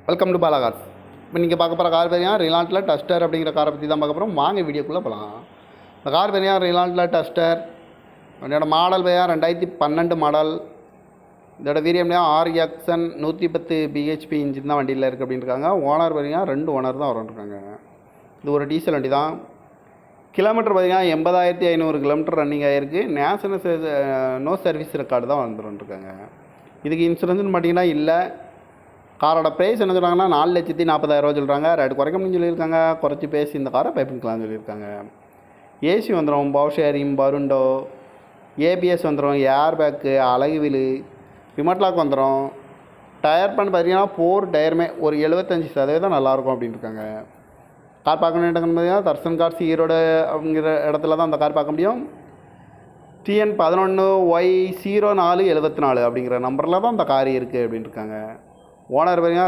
Welcome to Bala cars. இப்போ நீங்கள் பார்க்க போகிற கார் பார்த்தீங்கன்னா ரிலாண்ட்டில் டஸ்டர் அப்படிங்கிற காரை பற்றி தான் பார்க்க போகிறோம். வாங்க வீடியோக்குள்ளே போகலாம். இந்த கார் பார்த்தீங்கன்னா ரிலாண்ட்டில் டஸ்டர். அதோட மாடல் பார்த்தீங்கன்னா 2012 மாடல். இதோட வீரியம் RXN 110 BHP இன்ஜின் தான் வண்டியில் இருக்குது அப்படின்னு இருக்காங்க. ஓனர் பார்த்தீங்கன்னா 2 ஓனர் தான் வரன்ட்ருக்காங்க. இது ஒரு டீசல் வண்டி தான். கிலோமீட்டர் பார்த்தீங்கன்னா 80,500 கிலோமீட்டர் ரன்னிங் ஆகிருக்கு. நேஷனல் நோ சர்வீஸ் ரெக்கார்டு தான் வந்துருக்காங்க. இதுக்கு இன்சூரன்ஸ்னு பார்த்தீங்கன்னா இல்லை. காரோட ப்ரைஸ் என்ன சொல்கிறாங்கன்னா 4,40,000 சொல்கிறாங்க. ரேட்டு குறைக்க முடியும்னு சொல்லியிருக்காங்க. குறைச்சி பேசி இந்த காரை பைப்பிங்கலாம்னு சொல்லியிருக்காங்க. ஏசி வந்துடும், பவர் ஷேரிங், பருண்டோ, ஏபிஎஸ் வந்துடும், ஏர் பேக்கு, அழகு வீலு, ரிமோட் லாக் வந்துடும். டயர் பண்ண பார்த்தீங்கன்னா 4 டயருமே ஒரு 75% நல்லாயிருக்கும் அப்படின்னு இருக்காங்க. கார் பார்க்கணும் பார்த்தீங்கன்னா தர்சன் கார்ஸ் ஈரோடு அப்படிங்கிற இடத்துல தான் அந்த கார் பார்க்க முடியும். TN 11Y0474 அப்படிங்கிற நம்பரில் தான் அந்த கார் இருக்குது அப்படின்னு இருக்காங்க. ஓனர் பார்த்தீங்கன்னா